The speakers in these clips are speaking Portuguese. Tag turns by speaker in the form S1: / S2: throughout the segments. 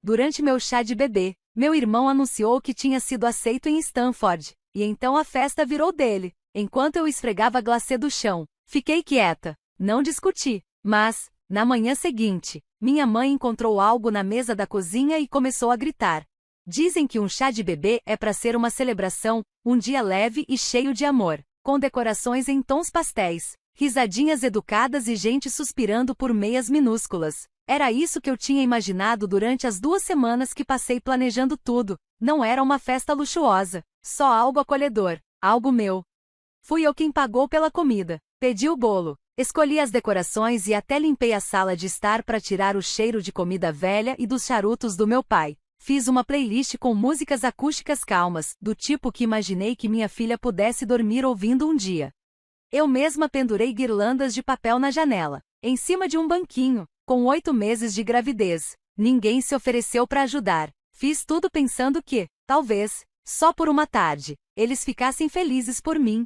S1: Durante meu chá de bebê, meu irmão anunciou que tinha sido aceito em Stanford, e então a festa virou dele. Enquanto eu esfregava a glacê do chão, fiquei quieta, não discuti. Mas, na manhã seguinte, minha mãe encontrou algo na mesa da cozinha e começou a gritar. Dizem que um chá de bebê é para ser uma celebração, um dia leve e cheio de amor, com decorações em tons pastéis, risadinhas educadas e gente suspirando por meias minúsculas. Era isso que eu tinha imaginado durante as 2 semanas que passei planejando tudo. Não era uma festa luxuosa, só algo acolhedor, algo meu. Fui eu quem pagou pela comida, pedi o bolo, escolhi as decorações e até limpei a sala de estar para tirar o cheiro de comida velha e dos charutos do meu pai. Fiz uma playlist com músicas acústicas calmas, do tipo que imaginei que minha filha pudesse dormir ouvindo um dia. Eu mesma pendurei guirlandas de papel na janela, em cima de um banquinho. Com 8 meses de gravidez, ninguém se ofereceu para ajudar. Fiz tudo pensando que, talvez, só por uma tarde, eles ficassem felizes por mim.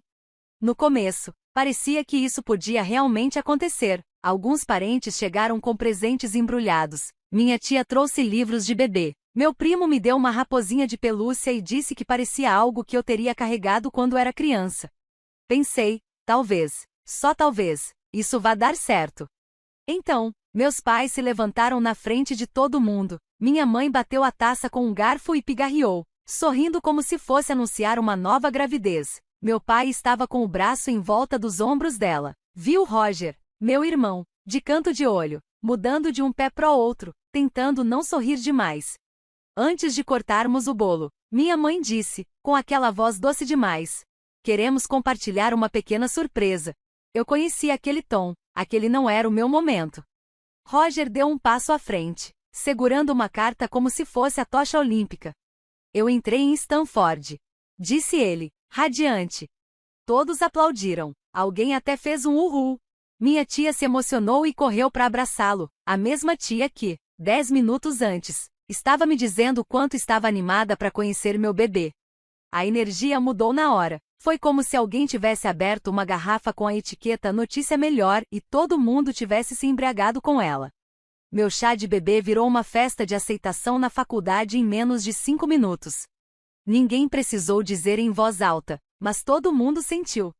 S1: No começo, parecia que isso podia realmente acontecer. Alguns parentes chegaram com presentes embrulhados. Minha tia trouxe livros de bebê. Meu primo me deu uma raposinha de pelúcia e disse que parecia algo que eu teria carregado quando era criança. Pensei, talvez, só talvez, isso vá dar certo. Então, meus pais se levantaram na frente de todo mundo. Minha mãe bateu a taça com um garfo e pigarreou, sorrindo como se fosse anunciar uma nova gravidez. Meu pai estava com o braço em volta dos ombros dela. Viu Roger, meu irmão, de canto de olho, mudando de um pé pro outro, tentando não sorrir demais. Antes de cortarmos o bolo, minha mãe disse, com aquela voz doce demais: "Queremos compartilhar uma pequena surpresa." Eu conhecia aquele tom, aquele não era o meu momento. Roger deu um passo à frente, segurando uma carta como se fosse a tocha olímpica. "Eu entrei em Stanford", disse ele, radiante. Todos aplaudiram, alguém até fez um uhul. Minha tia se emocionou e correu para abraçá-lo, a mesma tia que, 10 minutos antes, estava me dizendo o quanto estava animada para conhecer meu bebê. A energia mudou na hora. Foi como se alguém tivesse aberto uma garrafa com a etiqueta "Notícia Melhor" e todo mundo tivesse se embriagado com ela. Meu chá de bebê virou uma festa de aceitação na faculdade em menos de 5 minutos. Ninguém precisou dizer em voz alta, mas todo mundo sentiu.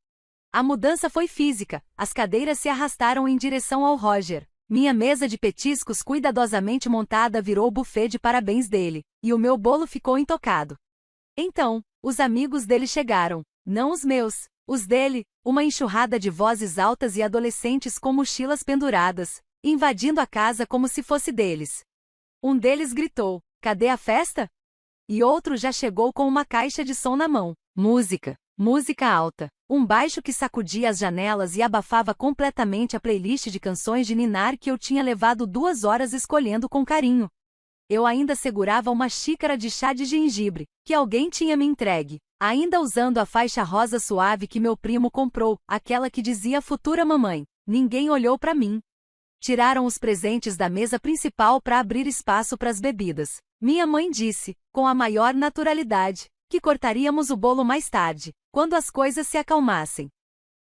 S1: A mudança foi física, as cadeiras se arrastaram em direção ao Roger. Minha mesa de petiscos cuidadosamente montada virou o buffet de parabéns dele, e o meu bolo ficou intocado. Então, os amigos dele chegaram. Não os meus, os dele, uma enxurrada de vozes altas e adolescentes com mochilas penduradas, invadindo a casa como se fosse deles. Um deles gritou: "Cadê a festa?" E outro já chegou com uma caixa de som na mão. Música, música alta, um baixo que sacudia as janelas e abafava completamente a playlist de canções de ninar que eu tinha levado 2 horas escolhendo com carinho. Eu ainda segurava uma xícara de chá de gengibre, que alguém tinha me entregue, ainda usando a faixa rosa suave que meu primo comprou, aquela que dizia "Futura Mamãe." Ninguém olhou para mim. Tiraram os presentes da mesa principal para abrir espaço para as bebidas. Minha mãe disse, com a maior naturalidade, que cortaríamos o bolo mais tarde, quando as coisas se acalmassem.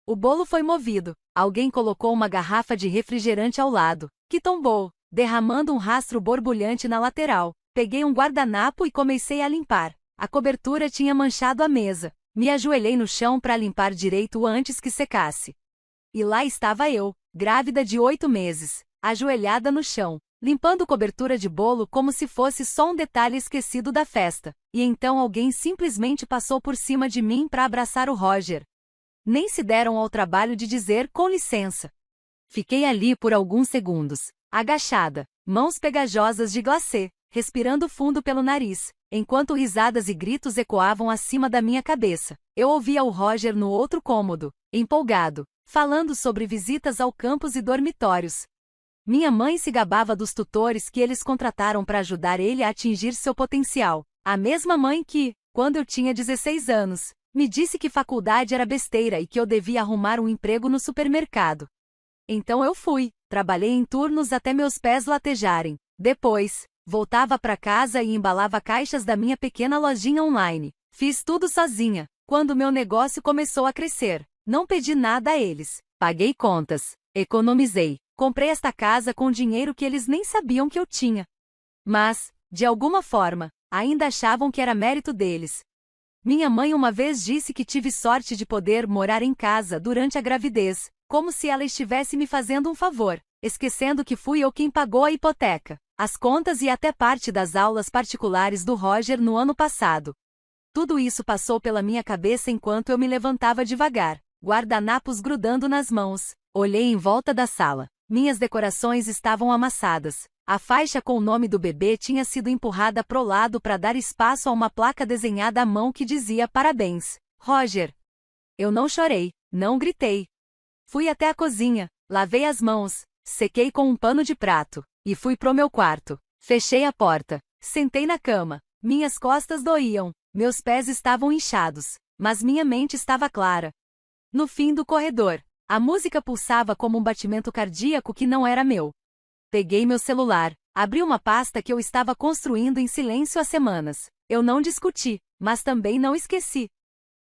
S1: O bolo foi movido. Alguém colocou uma garrafa de refrigerante ao lado, que tombou, derramando um rastro borbulhante na lateral. Peguei um guardanapo e comecei a limpar. A cobertura tinha manchado a mesa. Me ajoelhei no chão para limpar direito antes que secasse. E lá estava eu, grávida de 8 meses, ajoelhada no chão, limpando cobertura de bolo como se fosse só um detalhe esquecido da festa. E então alguém simplesmente passou por cima de mim para abraçar o Roger. Nem se deram ao trabalho de dizer "com licença". Fiquei ali por alguns segundos, agachada, mãos pegajosas de glacê, respirando fundo pelo nariz, enquanto risadas e gritos ecoavam acima da minha cabeça. Eu ouvia o Roger no outro cômodo, empolgado, falando sobre visitas ao campus e dormitórios. Minha mãe se gabava dos tutores que eles contrataram para ajudar ele a atingir seu potencial. A mesma mãe que, quando eu tinha 16 anos, me disse que faculdade era besteira e que eu devia arrumar um emprego no supermercado. Então eu fui, trabalhei em turnos até meus pés latejarem. Depois, voltava para casa e embalava caixas da minha pequena lojinha online. Fiz tudo sozinha. Quando meu negócio começou a crescer, não pedi nada a eles. Paguei contas, economizei, comprei esta casa com dinheiro que eles nem sabiam que eu tinha. Mas, De alguma forma, ainda achavam que era mérito deles. Minha mãe uma vez disse que tive sorte de poder morar em casa durante a gravidez, como se ela estivesse me fazendo um favor, esquecendo que fui eu quem pagou a hipoteca, as contas e até parte das aulas particulares do Roger no ano passado. Tudo isso passou pela minha cabeça enquanto eu me levantava devagar, guardanapos grudando nas mãos. Olhei em volta da sala. Minhas decorações estavam amassadas. A faixa com o nome do bebê tinha sido empurrada pro lado para dar espaço a uma placa desenhada à mão que dizia parabéns, Roger. Eu não chorei, não gritei. Fui até a cozinha, lavei as mãos, sequei com um pano de prato, e fui pro meu quarto. Fechei a porta, sentei na cama. Minhas costas doíam, meus pés estavam inchados, mas minha mente estava clara. No fim do corredor, a música pulsava como um batimento cardíaco que não era meu. Peguei meu celular, abri uma pasta que eu estava construindo em silêncio há semanas. Eu não discuti, mas também não esqueci.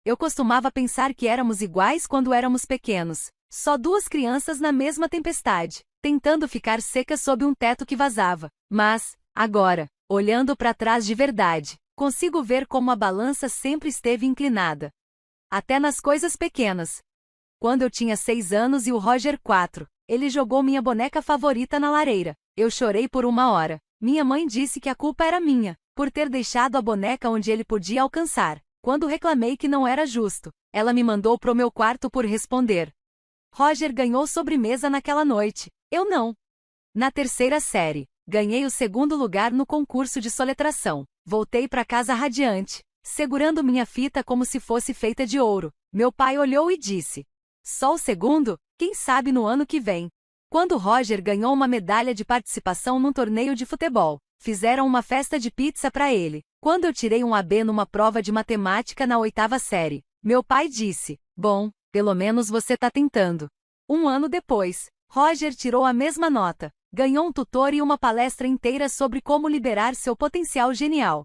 S1: Eu costumava pensar que éramos iguais quando éramos pequenos, só duas crianças na mesma tempestade, tentando ficar secas sob um teto que vazava. Mas, agora, olhando para trás de verdade, consigo ver como a balança sempre esteve inclinada. Até nas coisas pequenas. Quando eu tinha 6 anos e o Roger 4, ele jogou minha boneca favorita na lareira. Eu chorei por 1 hora. Minha mãe disse que a culpa era minha, por ter deixado a boneca onde ele podia alcançar. Quando reclamei que não era justo, ela me mandou pro meu quarto por responder. Roger ganhou sobremesa naquela noite, eu não. Na 3ª série, ganhei o 2º lugar no concurso de soletração. Voltei para casa radiante, segurando minha fita como se fosse feita de ouro. Meu pai olhou e disse: só o 2º? Quem sabe no ano que vem. Quando Roger ganhou uma medalha de participação num torneio de futebol, fizeram uma festa de pizza para ele. Quando eu tirei um AB numa prova de matemática na 8ª série, meu pai disse: bom, pelo menos você tá tentando. 1 ano depois, Roger tirou a mesma nota, ganhou um tutor e uma palestra inteira sobre como liberar seu potencial genial.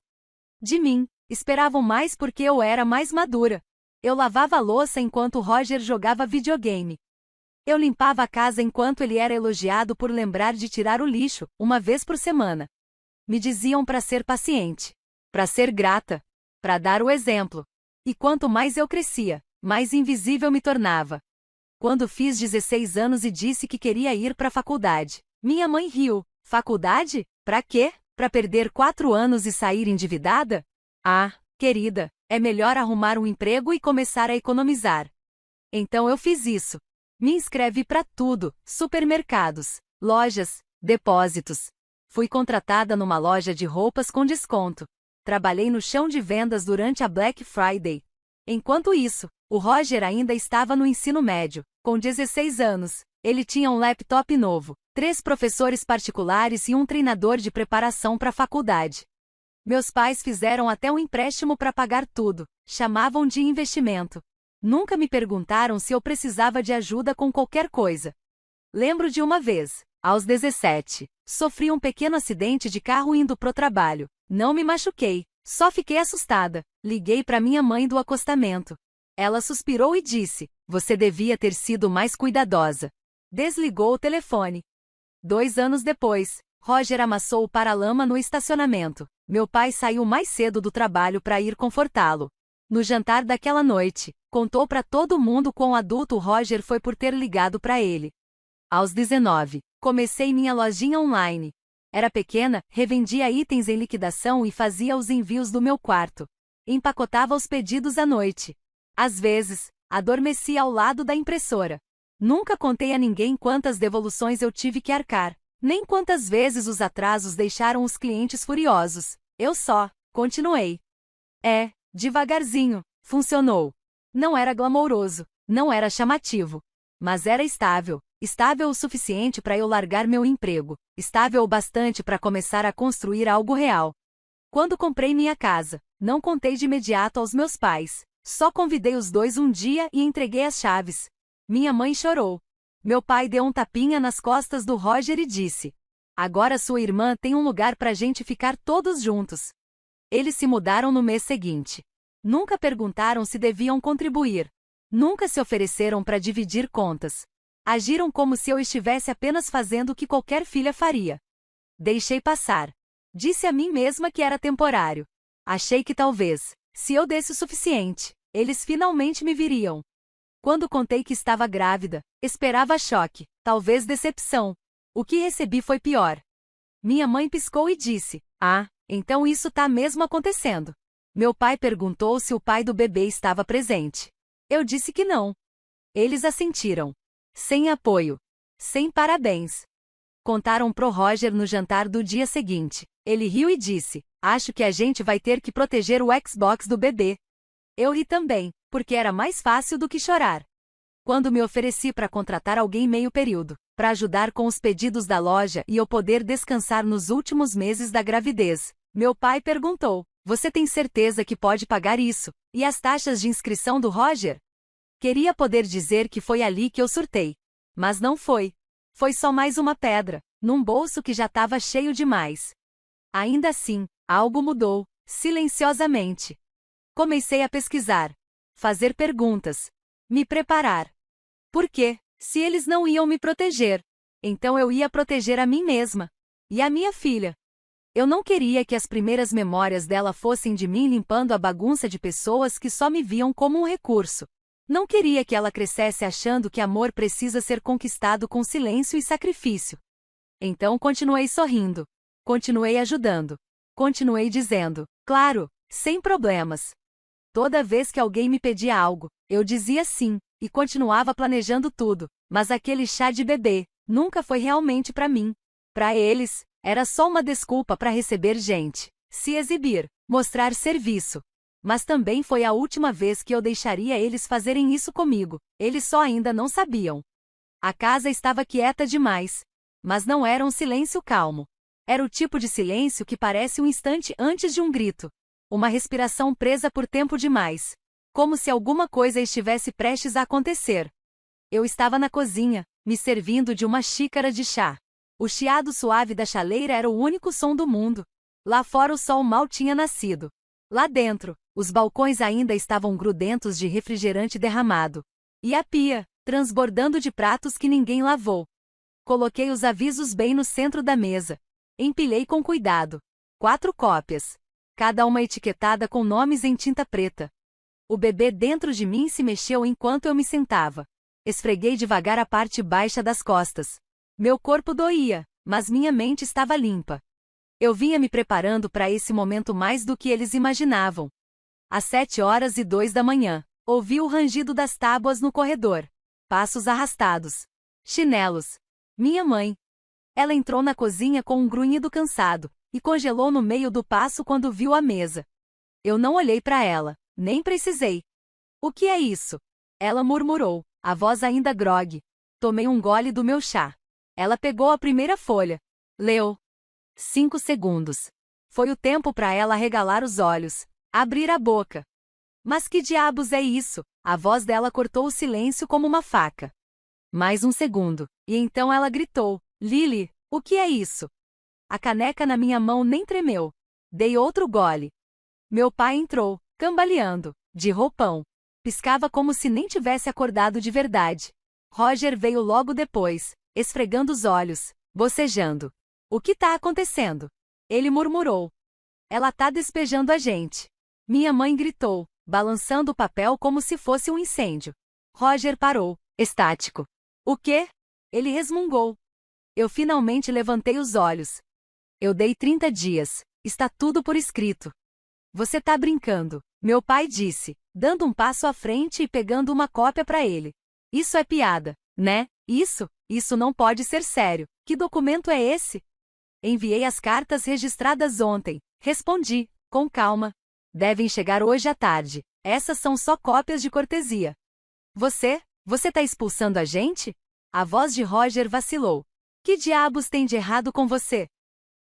S1: De mim, esperavam mais porque eu era mais madura. Eu lavava a louça enquanto Roger jogava videogame. Eu limpava a casa enquanto ele era elogiado por lembrar de tirar o lixo, 1 vez por semana. Me diziam para ser paciente, para ser grata, para dar o exemplo. E quanto mais eu crescia, mais invisível me tornava. Quando fiz 16 anos e disse que queria ir para a faculdade, minha mãe riu. Faculdade? Pra quê? Pra perder 4 anos e sair endividada? Ah, querida, é melhor arrumar um emprego e começar a economizar. Então eu fiz isso. Me inscrevi para tudo: supermercados, lojas, depósitos. Fui contratada numa loja de roupas com desconto. Trabalhei no chão de vendas durante a Black Friday. Enquanto isso, o Roger ainda estava no ensino médio. Com 16 anos, ele tinha um laptop novo, 3 professores particulares e um treinador de preparação para a faculdade. Meus pais fizeram até um empréstimo para pagar tudo, chamavam de investimento. Nunca me perguntaram se eu precisava de ajuda com qualquer coisa. Lembro de uma vez, aos 17, sofri um pequeno acidente de carro indo pro trabalho. Não me machuquei, só fiquei assustada. Liguei para minha mãe do acostamento. Ela suspirou e disse: você devia ter sido mais cuidadosa. Desligou o telefone. 2 anos depois, Roger amassou o paralama no estacionamento. Meu pai saiu mais cedo do trabalho para ir confortá-lo. No jantar daquela noite, contou para todo mundo quão adulto o Roger foi por ter ligado para ele. Aos 19, comecei minha lojinha online. Era pequena, revendia itens em liquidação e fazia os envios do meu quarto. Empacotava os pedidos à noite. Às vezes, adormecia ao lado da impressora. Nunca contei a ninguém quantas devoluções eu tive que arcar, nem quantas vezes os atrasos deixaram os clientes furiosos. Eu só continuei. Devagarzinho, funcionou. Não era glamouroso, não era chamativo, mas era estável. Estável o suficiente para eu largar meu emprego, estável o bastante para começar a construir algo real. Quando comprei minha casa, não contei de imediato aos meus pais. Só convidei os dois um dia e entreguei as chaves. Minha mãe chorou. Meu pai deu um tapinha nas costas do Roger e disse: agora sua irmã tem um lugar pra gente ficar todos juntos. Eles se mudaram no mês seguinte. Nunca perguntaram se deviam contribuir. Nunca se ofereceram para dividir contas. Agiram como se eu estivesse apenas fazendo o que qualquer filha faria. Deixei passar. Disse a mim mesma que era temporário. Achei que talvez, se eu desse o suficiente, eles finalmente me viriam. Quando contei que estava grávida, esperava choque, talvez decepção. O que recebi foi pior. Minha mãe piscou e disse: "Ah, então isso tá mesmo acontecendo." Meu pai perguntou se o pai do bebê estava presente. Eu disse que não. Eles assentiram. Sem apoio. Sem parabéns. Contaram pro Roger no jantar do dia seguinte. Ele riu e disse: "Acho que a gente vai ter que proteger o Xbox do bebê." Eu ri também, porque era mais fácil do que chorar. Quando me ofereci para contratar alguém meio período, para ajudar com os pedidos da loja e eu poder descansar nos últimos meses da gravidez, meu pai perguntou: "Você tem certeza que pode pagar isso? E as taxas de inscrição do Roger?" Queria poder dizer que foi ali que eu surtei. Mas não foi. Foi só mais uma pedra, num bolso que já estava cheio demais. Ainda assim, algo mudou, silenciosamente. Comecei a pesquisar, fazer perguntas, me preparar. Por quê? Se eles não iam me proteger, então eu ia proteger a mim mesma. E a minha filha. Eu não queria que as primeiras memórias dela fossem de mim limpando a bagunça de pessoas que só me viam como um recurso. Não queria que ela crescesse achando que amor precisa ser conquistado com silêncio e sacrifício. Então continuei sorrindo. Continuei ajudando. Continuei dizendo: "Claro, sem problemas." Toda vez que alguém me pedia algo, eu dizia sim, e continuava planejando tudo, mas aquele chá de bebê nunca foi realmente para mim. Para eles, era só uma desculpa para receber gente, se exibir, mostrar serviço. Mas também foi a última vez que eu deixaria eles fazerem isso comigo, eles só ainda não sabiam. A casa estava quieta demais. Mas não era um silêncio calmo. Era o tipo de silêncio que parece um instante antes de um grito. Uma respiração presa por tempo demais. Como se alguma coisa estivesse prestes a acontecer. Eu estava na cozinha, me servindo de uma xícara de chá. O chiado suave da chaleira era o único som do mundo. Lá fora o sol mal tinha nascido. Lá dentro, os balcões ainda estavam grudentos de refrigerante derramado. E a pia, transbordando de pratos que ninguém lavou. Coloquei os avisos bem no centro da mesa. Empilhei com cuidado. 4 cópias. Cada uma etiquetada com nomes em tinta preta. O bebê dentro de mim se mexeu enquanto eu me sentava. Esfreguei devagar a parte baixa das costas. Meu corpo doía, mas minha mente estava limpa. Eu vinha me preparando para esse momento mais do que eles imaginavam. Às 7h02 da manhã, ouvi o rangido das tábuas no corredor. Passos arrastados. Chinelos. Minha mãe. Ela entrou na cozinha com um grunhido cansado, e congelou no meio do passo quando viu a mesa. Eu não olhei para ela, nem precisei. "O que é isso?" Ela murmurou, a voz ainda grogue. Tomei um gole do meu chá. Ela pegou a primeira folha. Leu. 5 segundos. Foi o tempo para ela arregalar os olhos, abrir a boca. "Mas que diabos é isso?" A voz dela cortou o silêncio como uma faca. Mais um segundo, e então ela gritou: "Lily, o que é isso?" A caneca na minha mão nem tremeu. Dei outro gole. Meu pai entrou, cambaleando, de roupão. Piscava como se nem tivesse acordado de verdade. Roger veio logo depois, esfregando os olhos, bocejando. "O que tá acontecendo?" Ele murmurou. "Ela tá despejando a gente." Minha mãe gritou, balançando o papel como se fosse um incêndio. Roger parou, estático. "O quê?" Ele resmungou. Eu finalmente levantei os olhos. "Eu dei 30 dias. Está tudo por escrito." "Você tá brincando", meu pai disse, dando um passo à frente e pegando uma cópia para ele. "Isso é piada, né? Isso não pode ser sério. Que documento é esse?" "Enviei as cartas registradas ontem." Respondi, com calma. "Devem chegar hoje à tarde. Essas são só cópias de cortesia." Você tá expulsando a gente?" A voz de Roger vacilou. "Que diabos tem de errado com você?"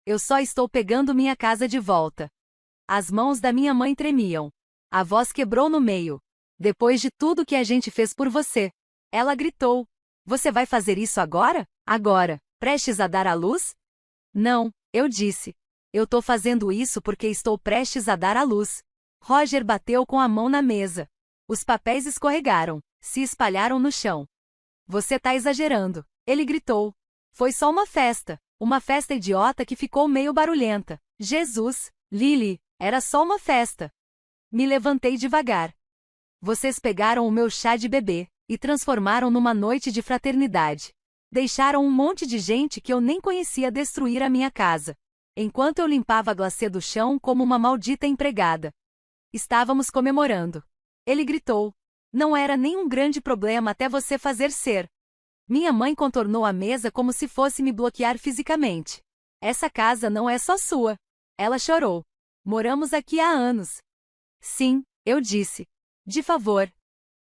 S1: "Eu só estou pegando minha casa de volta." As mãos da minha mãe tremiam. A voz quebrou no meio. "Depois de tudo que a gente fez por você." Ela gritou. "Você vai fazer isso agora? Agora, prestes a dar à luz?" "Não," eu disse. "Eu tô fazendo isso porque estou prestes a dar à luz." Roger bateu com a mão na mesa. Os papéis escorregaram, se espalharam no chão. "Você tá exagerando," ele gritou. "Foi só uma festa." Uma festa idiota que ficou meio barulhenta. Jesus, Lily, era só uma festa. Me levantei devagar. Vocês pegaram o meu chá de bebê e transformaram numa noite de fraternidade. Deixaram um monte de gente que eu nem conhecia destruir a minha casa, enquanto eu limpava a glacê do chão como uma maldita empregada. Estávamos comemorando. Ele gritou. Não era nenhum grande problema até você fazer ser. Minha mãe contornou a mesa como se fosse me bloquear fisicamente. Essa casa não é só sua. Ela chorou. Moramos aqui há anos. Sim, eu disse. De favor.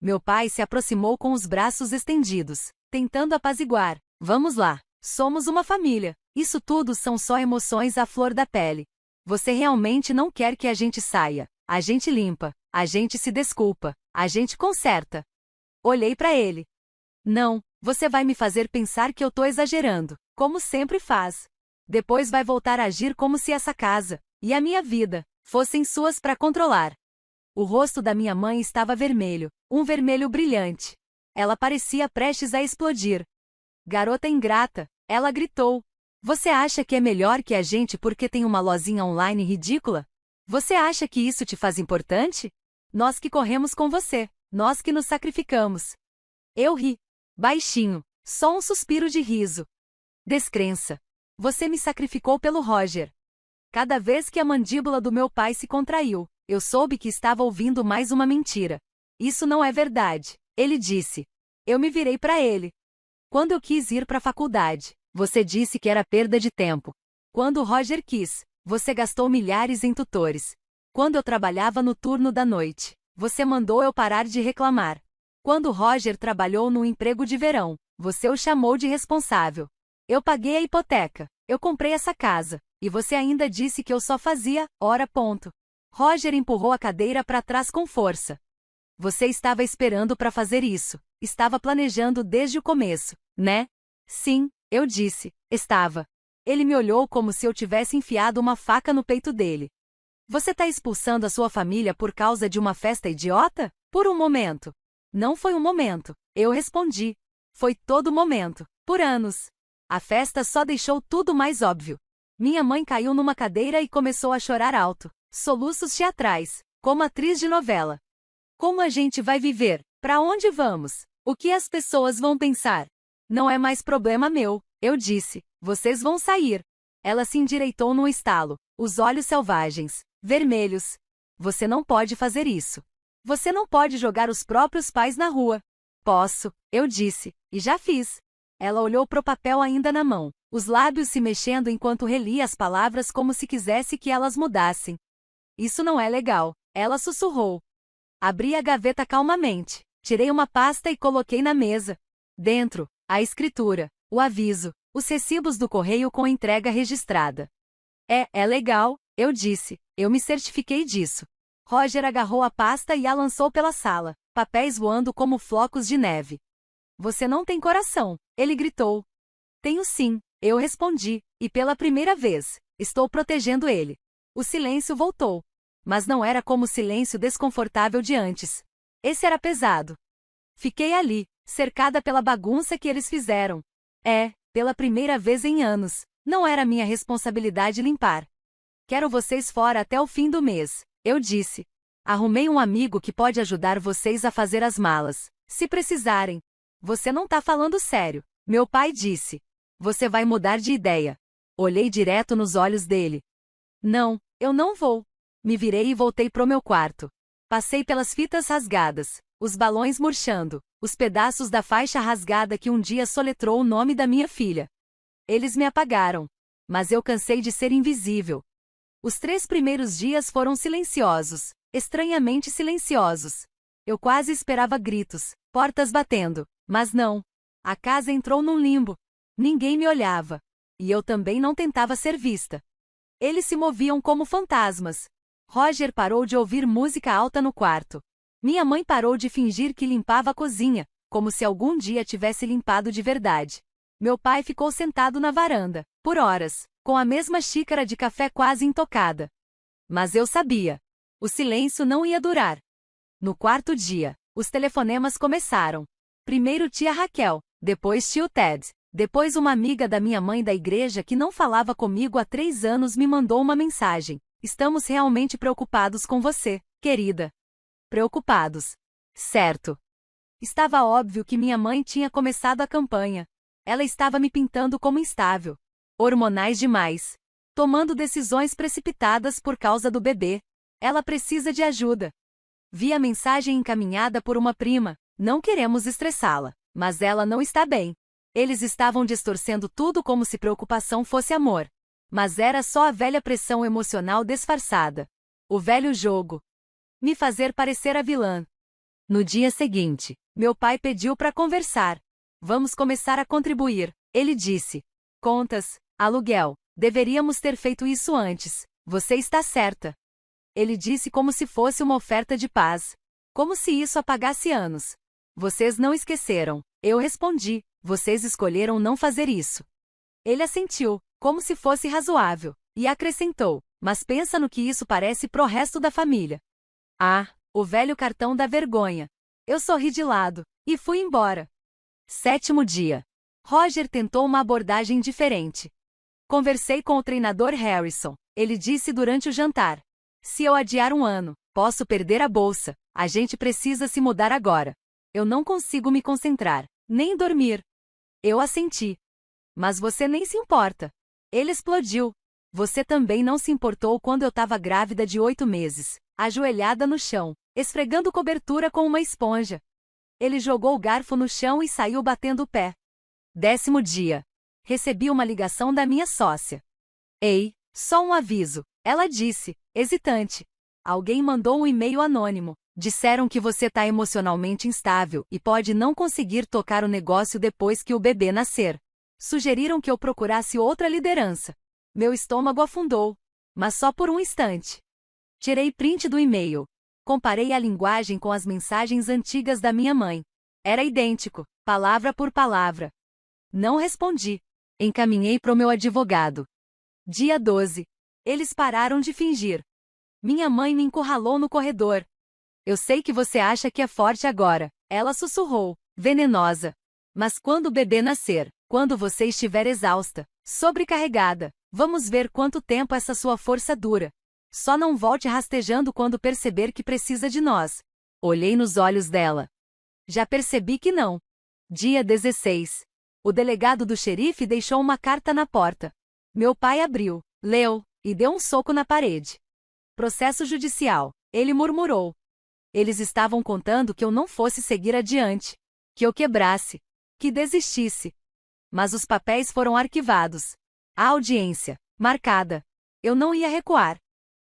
S1: Meu pai se aproximou com os braços estendidos, tentando apaziguar. Vamos lá. Somos uma família. Isso tudo são só emoções à flor da pele. Você realmente não quer que a gente saia. A gente limpa. A gente se desculpa. A gente conserta. Olhei para ele. Não, você vai me fazer pensar que eu tô exagerando, como sempre faz. Depois vai voltar a agir como se essa casa, e a minha vida, fossem suas para controlar. O rosto da minha mãe estava vermelho, um vermelho brilhante. Ela parecia prestes a explodir. Garota ingrata, ela gritou. Você acha que é melhor que a gente porque tem uma lozinha online ridícula? Você acha que isso te faz importante? Nós que corremos com você, nós que nos sacrificamos. Eu ri. Baixinho, só um suspiro de riso. Descrença. Você me sacrificou pelo Roger. Cada vez que a mandíbula do meu pai se contraiu, eu soube que estava ouvindo mais uma mentira. Isso não é verdade, ele disse. Eu me virei para ele. Quando eu quis ir para a faculdade, você disse que era perda de tempo. Quando o Roger quis, você gastou milhares em tutores. Quando eu trabalhava no turno da noite, você mandou eu parar de reclamar. Quando o Roger trabalhou num emprego de verão, você o chamou de responsável. Eu paguei a hipoteca, eu comprei essa casa, e você ainda disse que eu só fazia, ora ponto. Roger empurrou a cadeira para trás com força. Você estava esperando para fazer isso, estava planejando desde o começo, né? Sim, eu disse, estava. Ele me olhou como se eu tivesse enfiado uma faca no peito dele. Você tá expulsando a sua família por causa de uma festa idiota? Por um momento. Não foi um momento, eu respondi. Foi todo momento, por anos. A festa só deixou tudo mais óbvio. Minha mãe caiu numa cadeira e começou a chorar alto, soluços teatrais, como atriz de novela. Como a gente vai viver? Para onde vamos? O que as pessoas vão pensar? Não é mais problema meu, eu disse. Vocês vão sair. Ela se endireitou num estalo, os olhos selvagens, vermelhos. Você não pode fazer isso. Você não pode jogar os próprios pais na rua. Posso, eu disse, e já fiz. Ela olhou pro papel ainda na mão, os lábios se mexendo enquanto relia as palavras como se quisesse que elas mudassem. Isso não é legal, ela sussurrou. Abri a gaveta calmamente, tirei uma pasta e coloquei na mesa. Dentro, a escritura, o aviso, os recibos do correio com entrega registrada. É legal, eu disse, eu me certifiquei disso. Roger agarrou a pasta e a lançou pela sala, papéis voando como flocos de neve. Você não tem coração, ele gritou. Tenho sim, eu respondi, e pela primeira vez, estou protegendo ele. O silêncio voltou. Mas não era como o silêncio desconfortável de antes. Esse era pesado. Fiquei ali, cercada pela bagunça que eles fizeram. Pela primeira vez em anos, não era minha responsabilidade limpar. Quero vocês fora até o fim do mês, eu disse. Arrumei um amigo que pode ajudar vocês a fazer as malas, se precisarem. Você não tá falando sério, meu pai disse. Você vai mudar de ideia. Olhei direto nos olhos dele. Não, eu não vou. Me virei e voltei pro meu quarto. Passei pelas fitas rasgadas, os balões murchando, os pedaços da faixa rasgada que um dia soletrou o nome da minha filha. Eles me apagaram. Mas eu cansei de ser invisível. Os 3 primeiros dias foram silenciosos, estranhamente silenciosos. Eu quase esperava gritos, portas batendo, mas não. A casa entrou num limbo. Ninguém me olhava. E eu também não tentava ser vista. Eles se moviam como fantasmas. Roger parou de ouvir música alta no quarto. Minha mãe parou de fingir que limpava a cozinha, como se algum dia tivesse limpado de verdade. Meu pai ficou sentado na varanda, por horas, com a mesma xícara de café quase intocada. Mas eu sabia. O silêncio não ia durar. No 4º dia, os telefonemas começaram. Primeiro tia Raquel, depois tio Ted, Depois uma amiga da minha mãe da igreja que não falava comigo há 3 anos me mandou uma mensagem. Estamos realmente preocupados com você, querida. Preocupados. Certo. Estava óbvio que minha mãe tinha começado a campanha. Ela estava me pintando como instável. Hormonais demais. Tomando decisões precipitadas por causa do bebê. Ela precisa de ajuda. Vi a mensagem encaminhada por uma prima. Não queremos estressá-la, mas ela não está bem. Eles estavam distorcendo tudo como se preocupação fosse amor. Mas era só a velha pressão emocional disfarçada. O velho jogo. Me fazer parecer a vilã. No dia seguinte, meu pai pediu para conversar. Vamos começar a contribuir, ele disse. Contas, aluguel. Deveríamos ter feito isso antes. Você está certa. Ele disse como se fosse uma oferta de paz. Como se isso apagasse anos. Vocês não esqueceram. Eu respondi. Vocês escolheram não fazer isso. Ele assentiu, como se fosse razoável, e acrescentou. Mas pensa no que isso parece pro resto da família. Ah, o velho cartão da vergonha. Eu sorri de lado, e fui embora. 7º dia. Roger tentou uma abordagem diferente. Conversei com o treinador Harrison. Ele disse durante o jantar. Se eu adiar um ano, posso perder a bolsa. A gente precisa se mudar agora. Eu não consigo me concentrar, nem dormir. Eu assenti. Mas você nem se importa. Ele explodiu. Você também não se importou quando eu estava grávida de 8 meses, ajoelhada no chão, esfregando cobertura com uma esponja. Ele jogou o garfo no chão e saiu batendo o pé. 10º dia. Recebi uma ligação da minha sócia. Ei, só um aviso, ela disse, hesitante. Alguém mandou um e-mail anônimo. Disseram que você está emocionalmente instável e pode não conseguir tocar o negócio depois que o bebê nascer. Sugeriram que eu procurasse outra liderança. Meu estômago afundou. Mas só por um instante. Tirei print do e-mail. Comparei a linguagem com as mensagens antigas da minha mãe. Era idêntico, palavra por palavra. Não respondi. Encaminhei para o meu advogado. Dia 12. Eles pararam de fingir. Minha mãe me encurralou no corredor. Eu sei que você acha que é forte agora, ela sussurrou, venenosa. Mas quando o bebê nascer, quando você estiver exausta, sobrecarregada, vamos ver quanto tempo essa sua força dura. Só não volte rastejando quando perceber que precisa de nós. Olhei nos olhos dela. Já percebi que não. Dia 16. O delegado do xerife deixou uma carta na porta. Meu pai abriu, leu, e deu um soco na parede. Processo judicial, ele murmurou. Eles estavam contando que eu não fosse seguir adiante, que eu quebrasse, que desistisse. Mas os papéis foram arquivados. A audiência, marcada. Eu não ia recuar.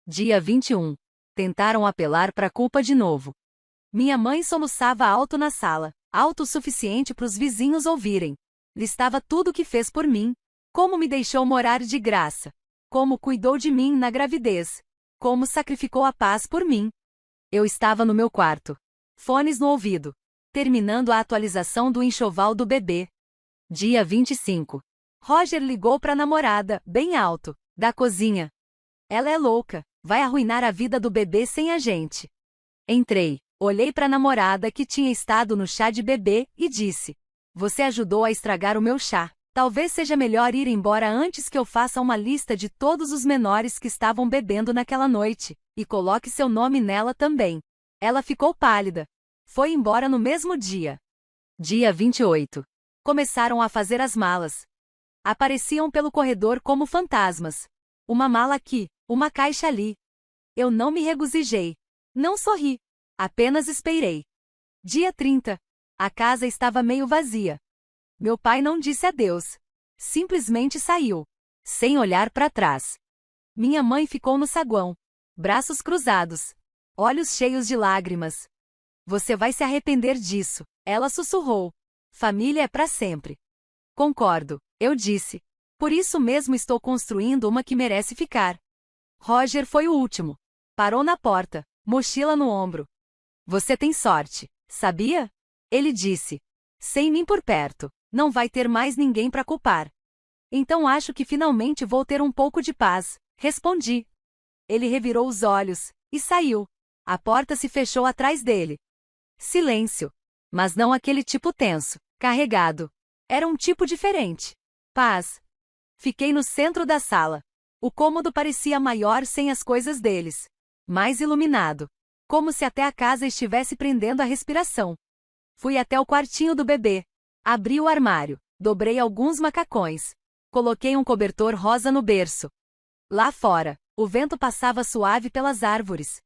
S1: Dia 21. Tentaram apelar para a culpa de novo. Minha mãe soluçava alto na sala, alto o suficiente para os vizinhos ouvirem. Listava tudo o que fez por mim. Como me deixou morar de graça. Como cuidou de mim na gravidez. Como sacrificou a paz por mim. Eu estava no meu quarto. Fones no ouvido. Terminando a atualização do enxoval do bebê. Dia 25. Roger ligou para a namorada, bem alto, da cozinha. Ela é louca, vai arruinar a vida do bebê sem a gente. Entrei, olhei para a namorada que tinha estado no chá de bebê e disse: Você ajudou a estragar o meu chá. Talvez seja melhor ir embora antes que eu faça uma lista de todos os menores que estavam bebendo naquela noite, e coloque seu nome nela também. Ela ficou pálida. Foi embora no mesmo dia. Dia 28. Começaram a fazer as malas. Apareciam pelo corredor como fantasmas. Uma mala aqui, uma caixa ali. Eu não me regozijei. Não sorri. Apenas esperei. Dia 30. A casa estava meio vazia. Meu pai não disse adeus. Simplesmente saiu. Sem olhar para trás. Minha mãe ficou no saguão. Braços cruzados. Olhos cheios de lágrimas. Você vai se arrepender disso, ela sussurrou. Família é para sempre. Concordo, eu disse. Por isso mesmo estou construindo uma que merece ficar. Roger foi o último. Parou na porta, mochila no ombro. Você tem sorte, sabia? Ele disse. Sem mim por perto, não vai ter mais ninguém para culpar. Então acho que finalmente vou ter um pouco de paz, respondi. Ele revirou os olhos e saiu. A porta se fechou atrás dele. Silêncio. Mas não aquele tipo tenso, carregado. Era um tipo diferente. Paz. Fiquei no centro da sala. O cômodo parecia maior sem as coisas deles. Mais iluminado. Como se até a casa estivesse prendendo a respiração. Fui até o quartinho do bebê. Abri o armário. Dobrei alguns macacões. Coloquei um cobertor rosa no berço. Lá fora, o vento passava suave pelas árvores.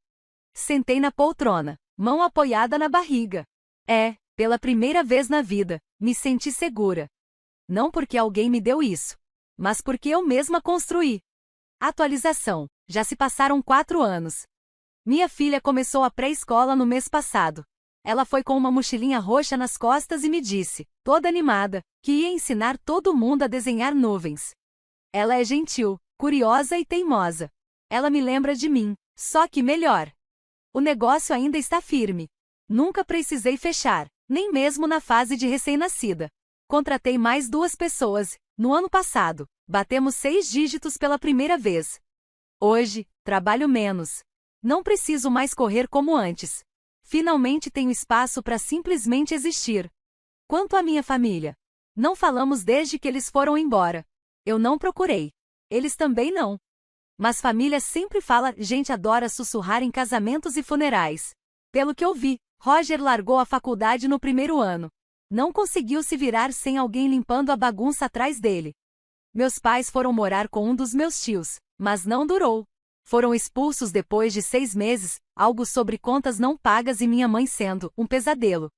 S1: Sentei na poltrona, mão apoiada na barriga. Pela primeira vez na vida, me senti segura. Não porque alguém me deu isso, mas porque eu mesma construí. Atualização. Já se passaram 4 anos. Minha filha começou a pré-escola no mês passado. Ela foi com uma mochilinha roxa nas costas e me disse, toda animada, que ia ensinar todo mundo a desenhar nuvens. Ela é gentil, curiosa e teimosa. Ela me lembra de mim, só que melhor. O negócio ainda está firme. Nunca precisei fechar, nem mesmo na fase de recém-nascida. Contratei mais 2 pessoas. No ano passado, batemos 6 dígitos pela primeira vez. Hoje, trabalho menos. Não preciso mais correr como antes. Finalmente tenho espaço para simplesmente existir. Quanto à minha família, não falamos desde que eles foram embora. Eu não procurei. Eles também não. Mas família sempre fala, gente adora sussurrar em casamentos e funerais. Pelo que eu vi, Roger largou a faculdade no primeiro ano. Não conseguiu se virar sem alguém limpando a bagunça atrás dele. Meus pais foram morar com um dos meus tios, mas não durou. Foram expulsos depois de 6 meses, algo sobre contas não pagas e minha mãe sendo um pesadelo.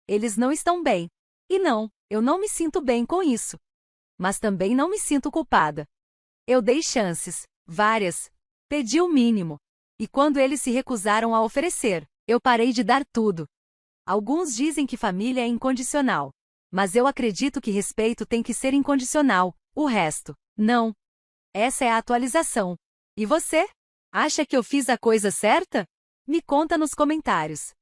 S1: Eles não estão bem. E não, eu não me sinto bem com isso. Mas também não me sinto culpada. Eu dei chances, várias. Pedi o mínimo. E quando eles se recusaram a oferecer, eu parei de dar tudo. Alguns dizem que família é incondicional. Mas eu acredito que respeito tem que ser incondicional, o resto, não. Essa é a atualização. E você? Acha que eu fiz a coisa certa? Me conta nos comentários.